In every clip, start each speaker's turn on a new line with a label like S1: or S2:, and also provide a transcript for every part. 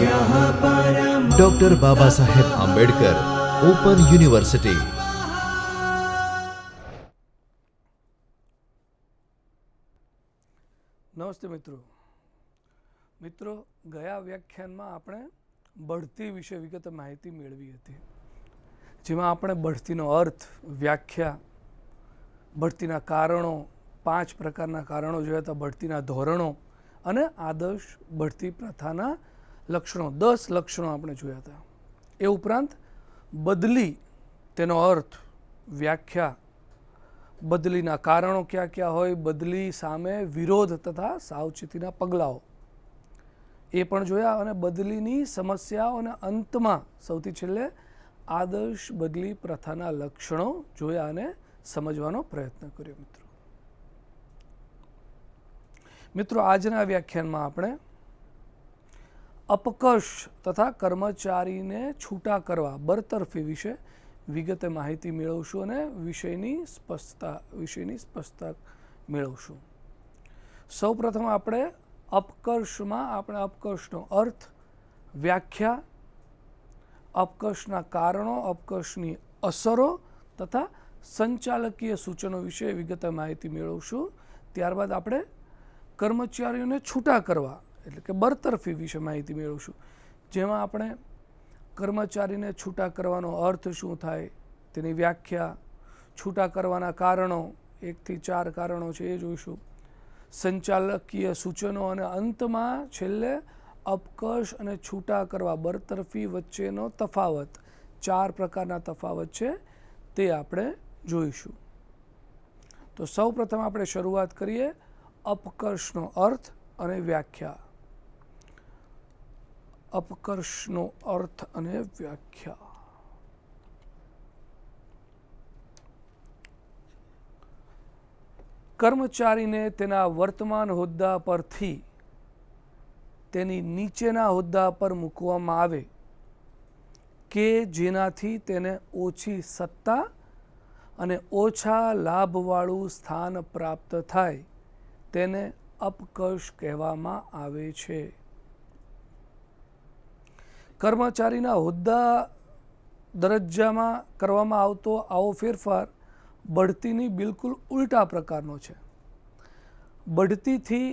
S1: Doctor Baba Saheb Ambedkar open university.
S2: નમસ્તે મિત્રો ગયા વ્યાખ્યાનમાં આપણે બઢતી વિશે વિગતે માહિતી મેળવી હતી, જેમાં આપણે બઢતીનો અર્થ, વ્યાખ્યા, બઢતીના કારણો, 5 પ્રકારના કારણો જોયા હતા, બઢતીના ધોરણો અને આદર્શ બઢતી પ્રથાના લક્ષણો, 10 લક્ષણો આપણે જોયા હતા. એ ઉપરાંત બદલી, તેનો અર્થ, વ્યાખ્યા, બદલીના કારણો ક્યાં ક્યાં હોય, બદલી સામે વિરોધ તથા સાવચેતીના પગલાઓ એ પણ જોયા, અને બદલીની સમસ્યાઓ, અને અંતમાં સૌથી છેલ્લે આદર્શ બદલી પ્રથાના લક્ષણો જોયા અને સમજવાનો પ્રયત્ન કર્યો. મિત્રો આજના વ્યાખ્યાનમાં આપણે અપકર્ષ તથા કર્મચારીને છૂટા કરવા, બરતરફી વિશે વિગતે માહિતી મેળવશું અને વિષયની સ્પષ્ટતા મેળવશું. સૌપ્રથમ આપણે અપકર્ષનો અર્થ, વ્યાખ્યા, અપકર્ષના કારણો, અપકર્ષની અસરો તથા સંચાલકીય સૂચનો વિશે વિગતે માહિતી મેળવશું. ત્યારબાદ આપણે કર્મચારીઓને છૂટા કરવા એટલે કે બરતરફી વિશે માહિતી મેળવશું, જેમાં આપણે કર્મચારીને છૂટા કરવાનો અર્થ શું થાય, તેની વ્યાખ્યા, છૂટા કરવાના કારણો, 1 થી 4 કારણો છે એ જોઈશું, સંચાલકીય સૂચનો, અને અંતમાં છેલ્લે અપકર્ષ અને છૂટા કરવા, બરતરફી વચ્ચેનો તફાવત, 4 પ્રકારના તફાવત છે તે આપણે જોઈશું. તો સૌ પ્રથમ આપણે શરૂઆત કરીએ અપકર્ષનો અર્થ અને વ્યાખ્યા. અપકર્ષનો અર્થ અને વ્યાખ્યા. કર્મચારીને તેના વર્તમાન હોદ્દા પરથી તેની નીચેના હોદ્દા પર મૂકવામાં આવે કે જેનાથી તેને ઓછી સત્તા અને ઓછા લાભવાળું સ્થાન પ્રાપ્ત થાય, તેને અપકર્ષ કહેવામાં આવે છે. કર્મચારીના હોદ્દા દરજ્જામાં કરવામાં આવતો આવો ફેરફાર બઢતીની બિલકુલ ઉલટા પ્રકારનો છે. બઢતીથી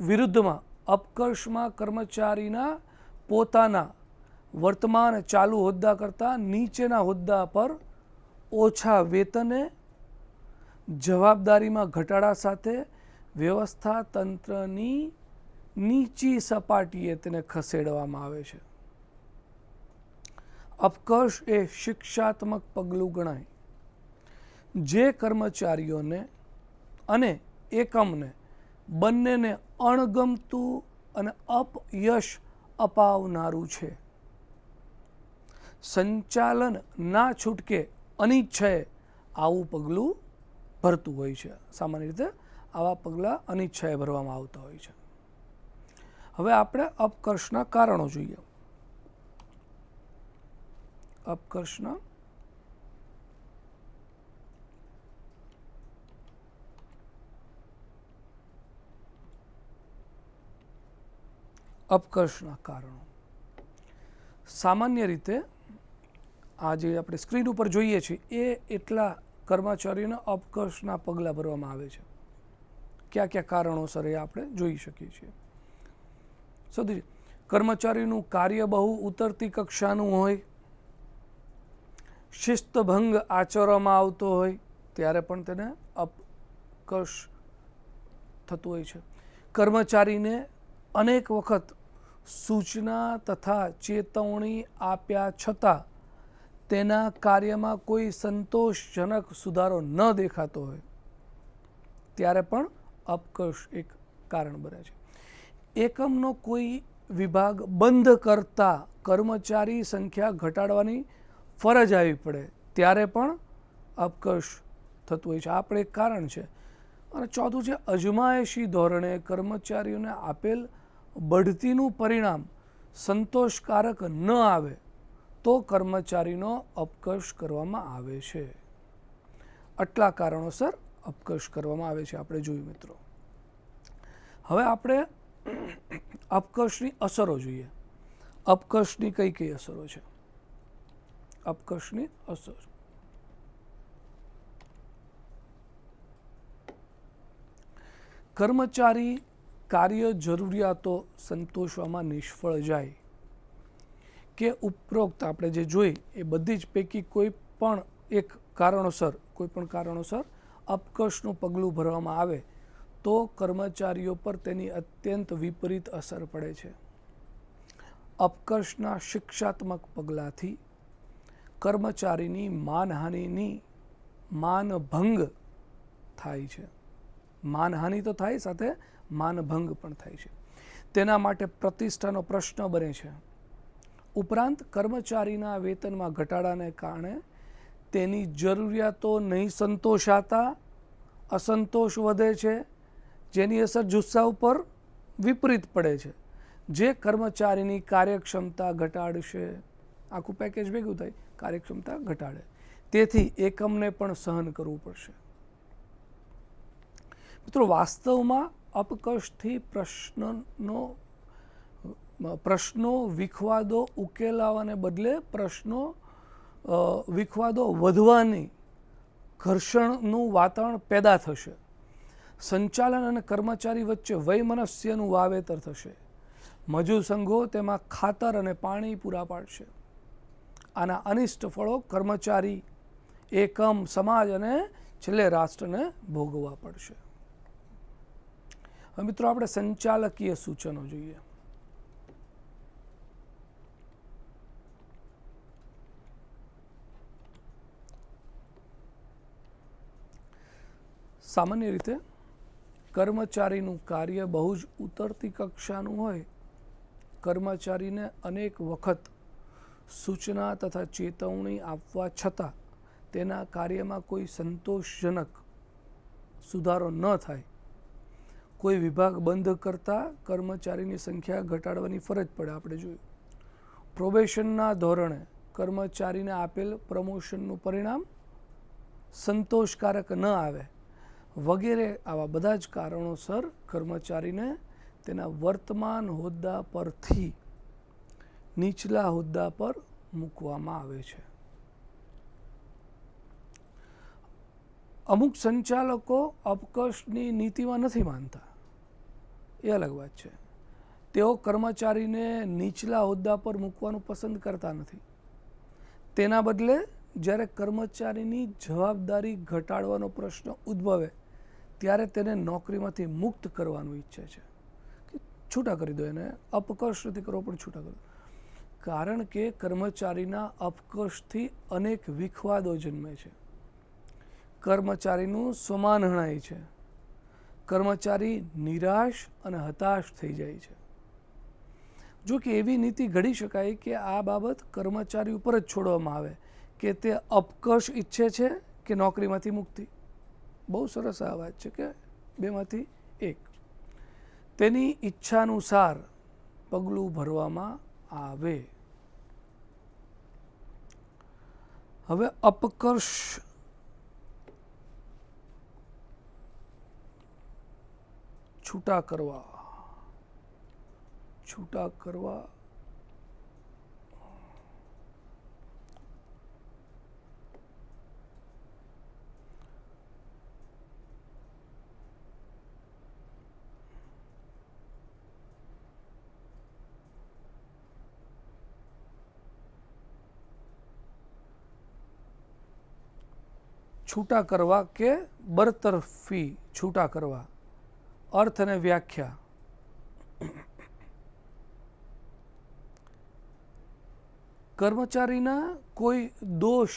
S2: વિરુદ્ધમાં અપકર્ષમાં કર્મચારીના પોતાના વર્તમાન ચાલુ હોદ્દા કરતાં નીચેના હોદ્દા પર ઓછા વેતને, જવાબદારીમાં ઘટાડા સાથે વ્યવસ્થા તંત્રની નીચી સપાટીએ તેને ખસેડવામાં આવે છે. અપકર્ષ એ શિક્ષાત્મક પગલું ગણાય જે કર્મચારીઓને અને એકમને બંનેને અણગમતું અને અપયશ અપાવનારું છે. સંચાલન ના છૂટકે અનિચ્છાએ આવું પગલું ભરતું હોય છે. સામાન્ય રીતે આવા પગલાં અનિચ્છાએ ભરવામાં આવતા હોય છે. હવે આપણે અપકર્ષના કારણો જોઈએ. અપકર્ષના કારણો. સામાન્ય રીતે આ જે આપણે સ્ક્રીન ઉપર જોઈએ છીએ એ એટલા કર્મચારીઓને અપકર્ષના પગલાં ભરવામાં આવે છે. કયા કયા કારણોસર એ આપણે જોઈ શકીએ છીએ. સૌથી કર્મચારીનું કાર્ય બહુ ઉતરતી કક્ષાનું હોય, શિસ્તભંગ આચરવામાં આવતો હોય ત્યારે પણ તેને અપકર્ષ થતું હોય છે. કર્મચારીને અનેક વખત સૂચના તથા ચેતવણી આપ્યા છતાં તેના કાર્યમાં કોઈ સંતોષજનક સુધારો ન દેખાતો હોય ત્યારે પણ અપકર્ષ એક કારણ બને છે. એકમનો કોઈ વિભાગ બંધ કરતા કર્મચારી સંખ્યા ઘટાડવાની ફરજ આવી પડે ત્યારે પણ અપકર્ષ થતું હોય છે. આ પણ એક કારણ છે. અને ચોથું છે અજમાયશી ધોરણે કર્મચારીઓને આપેલ બઢતીનું પરિણામ સંતોષકારક ન આવે તો કર્મચારીનો અપકર્ષ કરવામાં આવે છે. આટલા કારણોસર અપકર્ષ કરવામાં આવે છે આપણે જોયું મિત્રો. હવે આપણે અપકર્ષની અસરો જોઈએ. અપકર્ષની કઈ કઈ અસરો છે? અપકર્ષની અસર. કર્મચારી કાર્ય જરૂરિયાતો સંતોષવામાં નિષ્ફળ જાય કે ઉપરોક્ત આપણે જે જોઈ એ બધી જ પૈકી કોઈ પણ કારણોસર અપકર્ષનું પગલું ભરવામાં આવે તો કર્મચારીઓ પર તેની અત્યંત વિપરીત અસર પડે છે. અપકર્ષના શિક્ષાત્મક પગલાંથી કર્મચારીની માનહાનિની માનભંગ થાય છે. માનહાનિ તો થાય, સાથે માનભંગ પણ થાય છે. તેના માટે પ્રતિષ્ઠાનો પ્રશ્ન બને છે. ઉપરાંત કર્મચારીના વેતનમાં ઘટાડાને કારણે તેની જરૂરિયાતો નહીં સંતોષાતા અસંતોષ વધે છે, જેની અસર જુસ્સા ઉપર વિપરીત પડે છે, જે કર્મચારીની કાર્યક્ષમતા ઘટાડશે. આખું પેકેજ ભેગું થાય, કાર્યક્ષમતા ઘટાડે. તેથી એકમને પણ સહન કરવું પડશે. મિત્રો, વાસ્તવમાં અપકર્ષથી પ્રશ્નો વિખવાદો ઉકેલાવાને બદલે વિખવાદો વધવાની ઘર્ષણનું વાતાવરણ પેદા થશે. સંચાલન અને કર્મચારી વચ્ચે વૈમનસ્યનું વાવેતર થશે. મજૂર સંઘો તેમાં ખાતર અને પાણી પૂરા પાડશે. આના અનિષ્ટ ફળો કર્મચારી, એકમ, સમાજ અને છેલ્લે રાષ્ટ્રને ભોગવવા પડશે. હવે મિત્રો, આપણે સંચાલકીય સૂચનો જોઈએ. સામાન્ય રીતે કર્મચારીનું કાર્ય બહુ જ ઉતરતી કક્ષાનું હોય. કર્મચારીને અનેક વખત સૂચના તથા ચેતવણી આપવા છતાં તેના કાર્યમાં કોઈ સંતોષજનક સુધારો ન થાય. કોઈ વિભાગ બંધ કરતા કર્મચારીની સંખ્યા ઘટાડવાની ફરજ પડે. આપણે જોયું પ્રોબેશનના ધોરણે કર્મચારીને આપેલ પ્રમોશનનું પરિણામ સંતોષકારક ન આવે વગેરે આવા બધા જ કારણોસર કર્મચારીને તેના વર્તમાન હોદ્દા પરથી નીચલા હોદ્દા પર મૂકવામાં આવે છે. અમુક સંચાલકો અપકર્ષની નીતિમાં નથી માનતા, એ અલગ વાત છે. તેઓ કર્મચારીને નીચલા હોદ્દા પર મૂકવાનું પસંદ કરતા નથી. તેના બદલે જ્યારે કર્મચારીની જવાબદારી ઘટાડવાનો પ્રશ્ન ઉદ્ભવે ત્યારે તેને નોકરીમાંથી મુક્ત કરવાનું ઈચ્છે છે. કે છૂટા કરી દો, એને અપકર્ષ નથી કરવો પણ છૂટા કરી દો. કારણ કે કર્મચારીના અપકર્ષથી અનેક વિખવાદો જન્મે છે. કર્મચારીનું સ્વમાન હણાય છે. કર્મચારી નિરાશ અને હતાશ થઈ જાય છે. જો કે એવી નીતિ ઘડી શકાય કે આ બાબત કર્મચારી ઉપર જ છોડવામાં આવે કે તે અપકર્ષ ઈચ્છે છે કે નોકરીમાંથી મુક્તિ. બહુ સરસ આ વાત છે કે બેમાંથી એક. તેની ઈચ્છાનુસાર પગલું ભરવામાં આવે. હવે અપકર્ષ છૂટા કરવા કે બરતરફી છૂટા કરવા. અર્થ અને વ્યાખ્યા. કર્મચારીના કોઈ દોષ,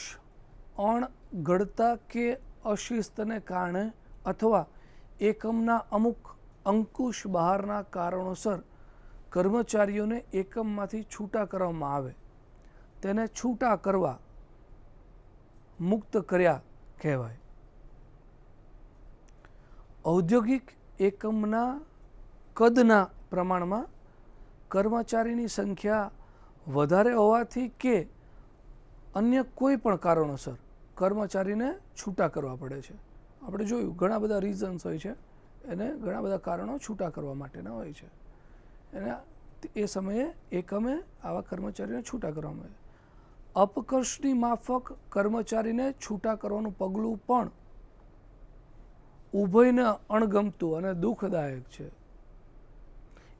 S2: અણઘડતા કે અશિસ્તને કારણે અથવા એકમના અમુક અંકુશ બહારના કારણોસર કર્મચારીઓને એકમમાંથી છૂટા કરવામાં આવે તેને છૂટા કરવા, મુક્ત કર્યા કહેવાય. ઔદ્યોગિક એકમના કદના પ્રમાણમાં કર્મચારીની સંખ્યા વધારે હોવાથી કે અન્ય કોઈ પણ કારણોસર કર્મચારીને છૂટા કરવા પડે છે. આપણે જોયું ઘણા બધા રીઝન્સ હોય છે, એને ઘણા બધા કારણો છૂટા કરવા માટેના હોય છે. એના એ સમયે એકમે આવા કર્મચારીઓને છૂટા કરવામાં આવે. અપકર્ષની માફક કર્મચારીને છૂટા કરવાનું પગલું પણ ઉભયને અણગમતું અને દુઃખદાયક છે.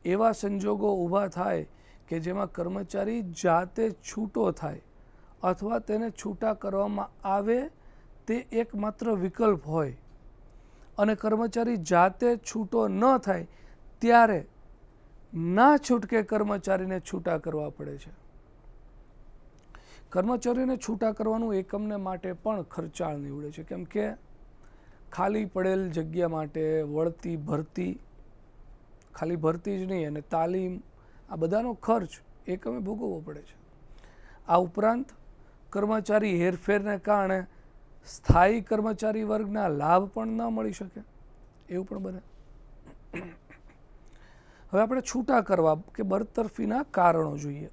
S2: એવા સંજોગો ઊભા થાય કે જેમાં કર્મચારી જાતે છૂટો થાય અથવા તેને છૂટા કરવામાં આવે તે એકમાત્ર વિકલ્પ હોય અને કર્મચારી જાતે છૂટો ન થાય ત્યારે ના છૂટકે કર્મચારીને છૂટા કરવા પડે છે. કર્મચારીઓને છૂટા કરવાનું એકમને માટે પણ ખર્ચાળ નીવડે છે, કેમ કે ખાલી પડેલ જગ્યા માટે વળતી ભરતી, ખાલી ભરતી જ નહીં અને તાલીમ, આ બધાનો ખર્ચ એકમે ભોગવવો પડે છે. આ ઉપરાંત કર્મચારી હેરફેરને કારણે સ્થાયી કર્મચારી વર્ગના લાભ પણ ન મળી શકે, એવું પણ બને. હવે આપણે છૂટા કરવા કે બરતરફીના કારણો જોઈએ.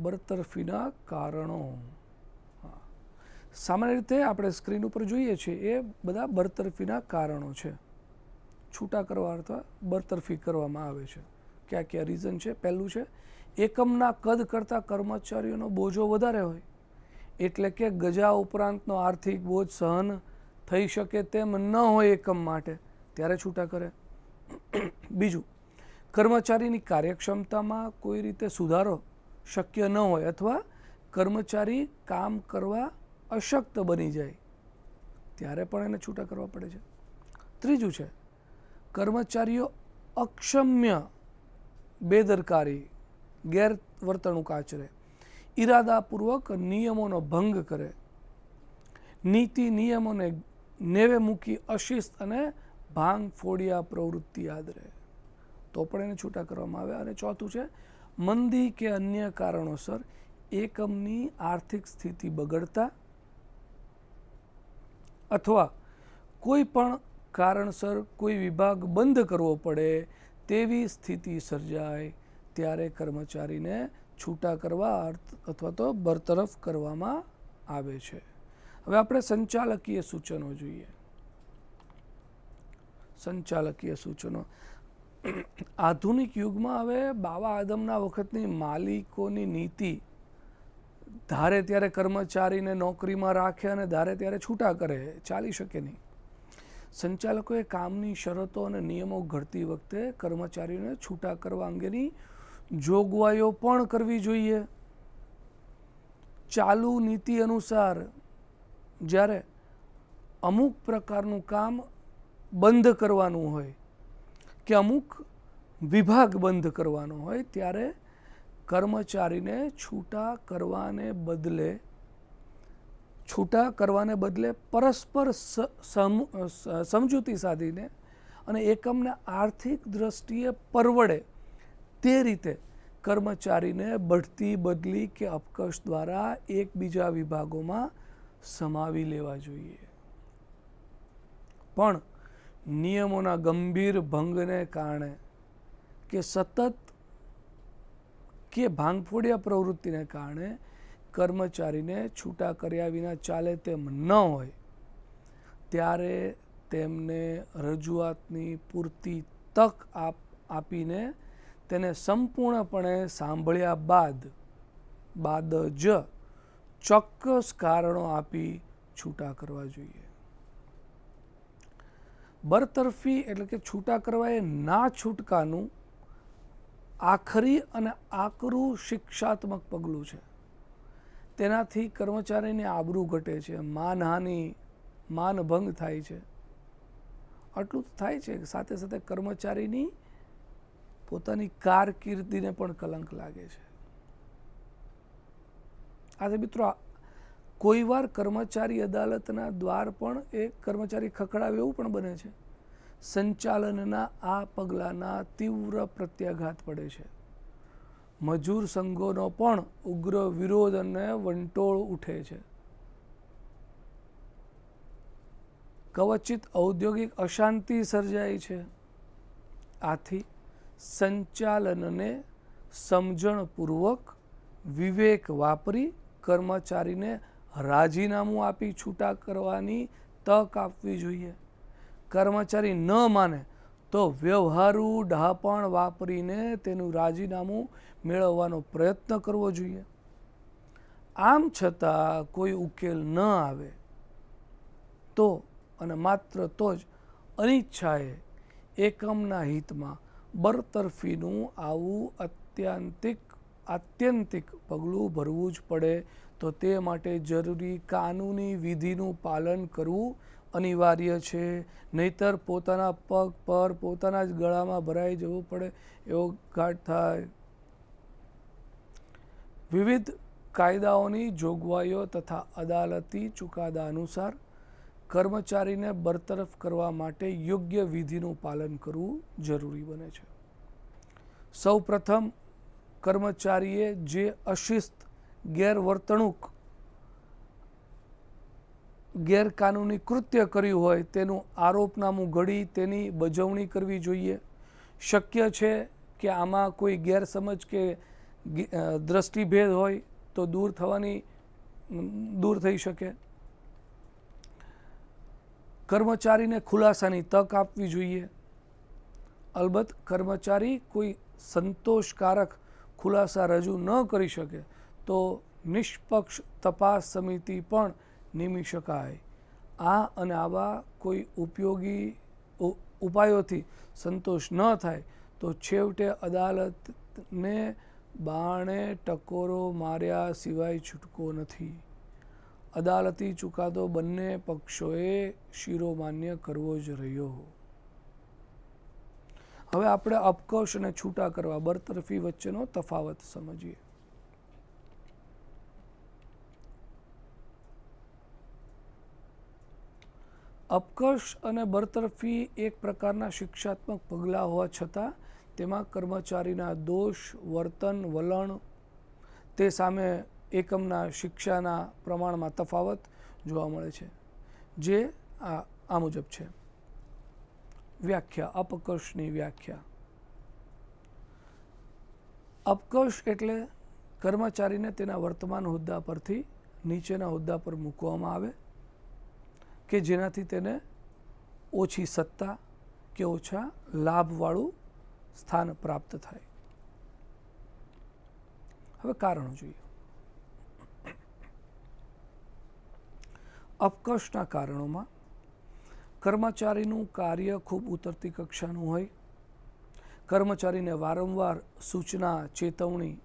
S2: બરતરફીના કારણો સામાન્ય રીતે આપણે સ્ક્રીન ઉપર જોઈએ છીએ એ બધા બરતરફીના કારણો છે. છૂટા કરવા અથવા બરતરફી કરવામાં આવે છે. કયા કયા રીઝન છે? પહેલું છે એકમના કદ કરતાં કર્મચારીઓનો બોજો વધારે હોય, એટલે કે ગજા ઉપરાંતનો આર્થિક બોજ સહન થઈ શકે તેમ ન હોય એકમ માટે, ત્યારે છૂટા કરે. બીજું, કર્મચારીની કાર્યક્ષમતામાં કોઈ રીતે સુધારો શક્ય ન હોય અથવા કર્મચારી કામ કરવા અશક્ત બની જાય, ત્યારે પણ એને છૂટા કરવા પડે છે. ત્રીજું છે કર્મચારીઓ અક્ષમ્ય બેદરકારી, ગેરવર્તણૂક આચરે, ઈરાદાપૂર્વક નિયમોનો ભંગ કરે, નીતિ નિયમોને નેવે મૂકી અશિસ્ત અને ભાંગ ફોડિયા પ્રવૃત્તિ આદરે, તો પણ એને છૂટા કરવામાં આવે. અને ચોથું છે મંદી કે અન્ય કારણોસર એકમની આર્થિક સ્થિતિ બગડતા અથવા કોઈ પણ કારણસર કોઈ વિભાગ બંધ કરવો પડે તેવી સ્થિતિ સર્જાય, ત્યારે કર્મચારીને છૂટા કરવા અથવા તો બરતરફ કરવામાં આવે છે. હવે આપણે સંચાલકીય સૂચનો જોઈએ. સંચાલકીય સૂચનો આધુનિક યુગમાં હવે બાવા આદમના વખતની માલિકોની નીતિ ધારે ત્યારે કર્મચારીને નોકરીમાં રાખે અને ધારે ત્યારે છૂટા કરે, ચાલી શકે નહીં. સંચાલકોએ કામની શરતો અને નિયમો ઘડતી વખતે કર્મચારીઓને છૂટા કરવા અંગેની જોગવાઈઓ પણ કરવી જોઈએ. ચાલુ નીતિ અનુસાર જ્યારે અમુક પ્રકારનું કામ બંધ કરવાનું હોય કે અમુક વિભાગ બંધ કરવાનો હોય, ત્યારે કર્મચારીને છૂટા કરવાને બદલે પરસ્પર સમજૂતી સાધીને અને એકમને આર્થિક દ્રષ્ટિએ પરવડે તે રીતે કર્મચારીને બઢતી, બદલી કે અપકર્ષ દ્વારા એકબીજા વિભાગોમાં સમાવી લેવા જોઈએ. પણ નિયમોના ગંભીર ભંગને કારણે કે સતત કે ભાંગફોડિયા પ્રવૃત્તિને કારણે કર્મચારીને છૂટા કર્યા વિના ચાલે તેમ ન હોય, ત્યારે તેમને રજૂઆતની પૂરતી તક આપીને તેને સંપૂર્ણપણે સાંભળ્યા બાદ જ ચોક્કસ કારણો આપી છૂટા કરવા જોઈએ. બરતરફી એટલે કે છૂટા કરવા એ ના છૂટકાનું આખરી અને આકરું શિક્ષાત્મક પગલું છે. તેનાથી કર્મચારીની આબરૂ ઘટે છે, માનહાનિ, માનભંગ થાય છે. આટલું થાય છે, સાથે સાથે કર્મચારીની પોતાની કારકિર્દીને પણ કલંક લાગે છે. આજે મિત્રો કોઈવાર કર્મચારી અદાલતના દ્વાર પણ એ કર્મચારી ખખડાવે એવું પણ બને છે. સંચાલનના આ પગલાંના તીવ્ર પ્રત્યાઘાત પડે છે. મજૂર સંઘોનો પણ ઉગ્ર વિરોધ અને વંટોળ ઉઠે છે. કવચિત ઔદ્યોગિક અશાંતિ સર્જાય છે. આથી સંચાલનને સમજણપૂર્વક વિવેક વાપરી કર્મચારીને રાજીનામું આપી છૂટા કરવાની તક આપવી જોઈએ. કર્મચારી ન માને તો વ્યવહારુ ડહાપણ વાપરીને તેનું રાજીનામું મેળવવાનો પ્રયત્ન કરવો જોઈએ. આમ છતાં કોઈ ઉકેલ ન આવે તો અને માત્ર તો જ અનિચ્છાએ એકમના હિતમાં બરતરફીનું આવું આત્યંતિક પગલું ભરવું જ પડે તો તે માટે જરૂરી કાનૂની વિધિનું પાલન કરવું અનિવાર્ય છે. નહીતર પોતાના પગ પર પોતાના જ ગળામાં ભરાઈ જવું પડે એવો ઘાટ થાય. વિવિધ કાયદાઓની જોગવાઈઓ તથા અદાલતી ચુકાદા અનુસાર કર્મચારીને બરતરફ કરવા માટે યોગ્ય વિધિનું પાલન કરવું જરૂરી બને છે. સૌ પ્રથમ કર્મચારીએ જે અશિસ્ત, ગેરવર્તણૂક, ગેરકાનૂની કૃત્ય કર્યું હોય તેનું આરોપનામું ઘડી તેની બજવણી કરવી જોઈએ. શક્ય છે કે આમાં કોઈ ગેરસમજ કે દ્રષ્ટિભેદ હોય તો દૂર થઈ શકે. કર્મચારીને ખુલાસાની તક આપવી જોઈએ. અલબત્ત કર્મચારી કોઈ સંતોષકારક ખુલાસા રજૂ ન કરી શકે તો નિષ્પક્ષ તપાસ સમિતિ પણ નિમી શકાય. આ અને આવા કોઈ ઉપયોગી ઉપાયોથી સંતોષ ન થાય તો છેવટે અદાલતને બાણે ટકોરો માર્યા સિવાય છૂટકો નથી. અદાલતી ચુકાદો બંને પક્ષોએ શિરોમાન્ય કરવો જ રહ્યો. હવે આપણે અપકર્ષ અને છૂટા કરવા, બરતરફી વચ્ચેનો તફાવત સમજીએ. અપકર્ષ અને બરતરફી એક પ્રકારના શિક્ષાત્મક પગલાં હોવા છતાં તેમાં કર્મચારીના દોષ, વર્તન, વલણ તે સામે એકમના શિક્ષાના પ્રમાણમાં તફાવત જોવા મળે છે, જે આ મુજબ છે. વ્યાખ્યા, અપકર્ષની વ્યાખ્યા. અપકર્ષ એટલે કર્મચારીને તેના વર્તમાન હોદ્દા પરથી નીચેના હોદ્દા પર મૂકવામાં આવે કે જેનાથી તેને ઓછી સત્તા કે ઓછા લાભવાળું સ્થાન પ્રાપ્ત થાય. હવે કારણો જોઈએ. અપકર્ષના કારણોમાં કર્મચારીનું કાર્ય ખૂબ ઉતરતી કક્ષાનું હોય, કર્મચારીને વારંવાર સૂચના, ચેતવણી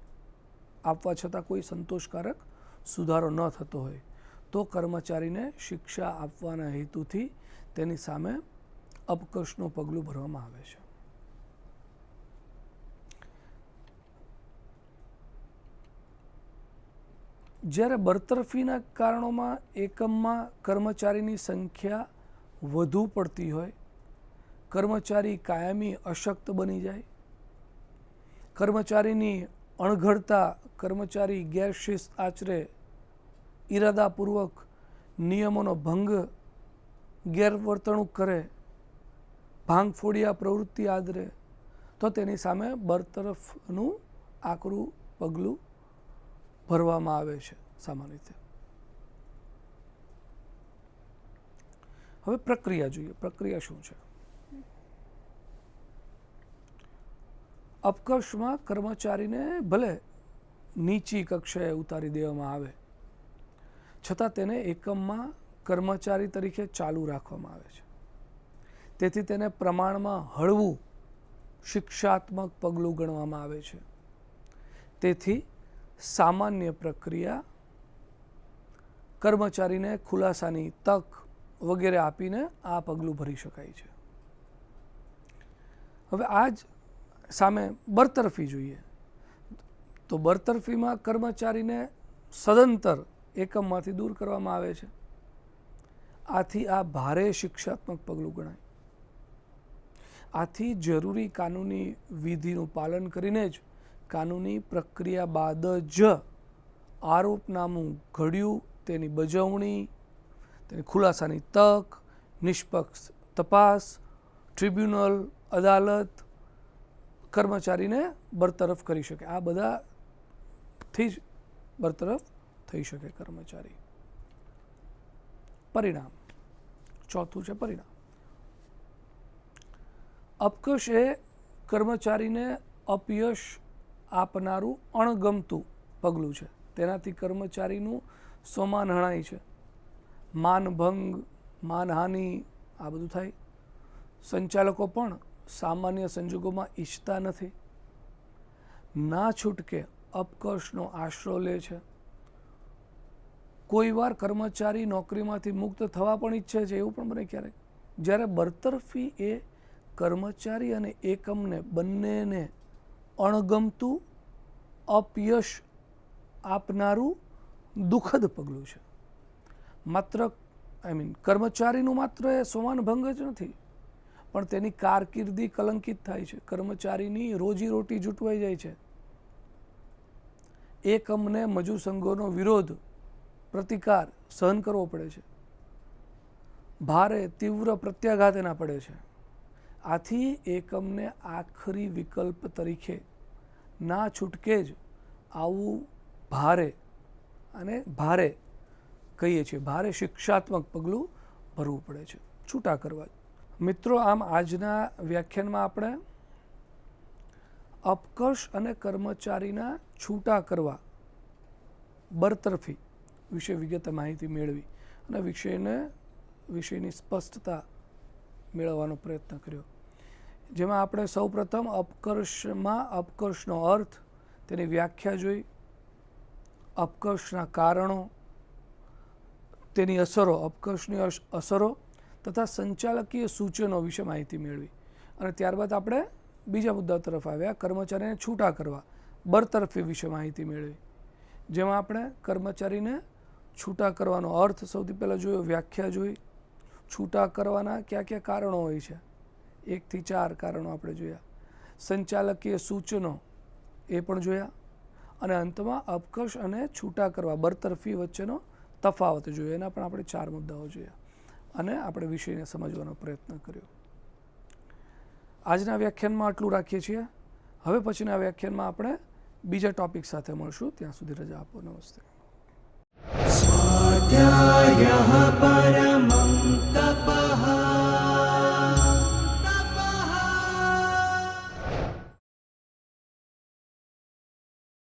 S2: આપવા છતાં કોઈ સંતોષકારક સુધારો ન થતો હોય તો કર્મચારીને શિક્ષા આપવાના હેતુથી તેની સામે અપકર્ષનું પગલું ભરવામાં આવે છે. જ્યારે બરતરફીના કારણોમાં એકમમાં કર્મચારીની સંખ્યા વધુ પડતી હોય, કર્મચારી કાયમી અશક્ત બની જાય, કર્મચારીની અણઘડતા, કર્મચારી ગેરશિસ્ત આચરે, ઈરાદાપૂર્વક નિયમોનો ભંગ, ગેરવર્તણૂક કરે, ભાંગફોડિયા પ્રવૃત્તિ આદરે તો તેની સામે બરતરફનું આકરું પગલું ભરવામાં આવે છે સામાન્ય રીતે. હવે પ્રક્રિયા જોઈએ. પ્રક્રિયા શું છે? અપકર્ષમાં કર્મચારીને ભલે નીચી કક્ષાએ ઉતારી દેવામાં આવે છતાં તેને એકમમાં કર્મચારી તરીકે ચાલુ રાખવામાં આવે છે. તેથી તેને પ્રમાણમાં હળવું શિક્ષાત્મક પગલું ગણવામાં આવે છે. તેથી સામાન્ય પ્રક્રિયા કર્મચારીને ખુલાસાની તક વગેરે આપીને આ પગલું ભરી શકાય છે. હવે આ જ સામે બરતરફી જોઈએ તો બરતરફીમાં કર્મચારીને સદંતર એકમમાંથી દૂર કરવામાં આવે છે. આથી આ ભારે શિક્ષાત્મક પગલું ગણાય. આથી જરૂરી કાનૂની વિધિનું પાલન કરીને જ કાનૂની પ્રક્રિયા બાદ જ આરોપનામું ઘડ્યું, તેની બજવણી, તેની ખુલાસાની તક, નિષ્પક્ષ તપાસ, ટ્રિબ્યુનલ, અદાલત કર્મચારીને બરતરફ કરી શકે. આ બધાથી જ બરતરફ થઈ શકે કર્મચારી. પરિણામ. ચોથું છે પરિણામ. અપકશ એ કર્મચારીને અપયશ આપનારું અણગમતું પગલું છે. તેનાથી કર્મચારીનું સ્વમાન હણાય છે, માનભંગ, માનહાનિ આ બધું થાય. સંચાલકો પણ સામાન્ય સંજોગોમાં ઈચ્છતા નથી. ના છૂટકે અપકર્ષનો આશરો લે છે. કોઈ વાર કર્મચારી નોકરીમાંથી મુક્ત થવા પણ ઈચ્છે છે, એવું પણ બને ક્યારેક. જ્યારે બરતરફી એ કર્મચારી અને એકમને બંનેને અણગમતું અપયશ આપનારું દુઃખદ પગલું છે. માત્ર કર્મચારીનું માત્ર એ સ્વમાન ભંગ જ નથી, પણ તેની કારકિર્દી કલંકિત થાય છે. કર્મચારીની રોજીરોટી જૂટવાઈ જાય છે. એકમને મજૂર સંઘોનો વિરોધ પ્રતિકાર સહન કરવો પડે છે. ભારે તીવ્ર પ્રત્યાઘાત એના પડે છે. આથી એકમને આખરી વિકલ્પ તરીકે ના છૂટકે જ આવું ભારે કહીએ છીએ, ભારે શિક્ષાત્મક પગલું ભરવું પડે છે, છૂટા કરવા. મિત્રો, આમ આજના વ્યાખ્યાનમાં આપણે અપકર્ષ અને કર્મચારીના છૂટા કરવા, બરતરફી વિશે વિગતે માહિતી મેળવી અને વિષયની સ્પષ્ટતા મેળવવાનો પ્રયત્ન કર્યો. જેમાં આપણે સૌપ્રથમ અપકર્ષનો અર્થ, તેની વ્યાખ્યા જોઈ, અપકર્ષના કારણો, તેની અસરો, અપકર્ષની અસરો તથા સંચાલકીય સૂચનો વિશે માહિતી મેળવી. અને ત્યારબાદ આપણે બીજા મુદ્દા તરફ આવ્યા, કર્મચારીને છૂટા કરવા, બરતરફી વિશે માહિતી મેળવી. જેમાં આપણે કર્મચારીને છૂટા કરવાનો અર્થ સૌથી પહેલાં જોયો, વ્યાખ્યા જોઈ, છૂટા કરવાના કયા કયા કારણો હોય છે, 1 થી 4 કારણો આપણે જોયા, સંચાલકીય સૂચનો એ પણ જોયા, અને અંતમાં અપકર્ષ અને છૂટા કરવા, બરતરફી વચ્ચેનો તફાવત જોયો. એના પણ આપણે 4 મુદ્દાઓ જોયા અને આપણે વિષયને સમજવાનો પ્રયત્ન કર્યો. આજના વ્યાખ્યાનમાં આટલું રાખીએ છીએ. હવે પછીના વ્યાખ્યાનમાં આપણે બીજા ટોપિક સાથે મળશું. ત્યાં સુધી રજા આપો. નમસ્તે. સ્વાધ્યાયઃ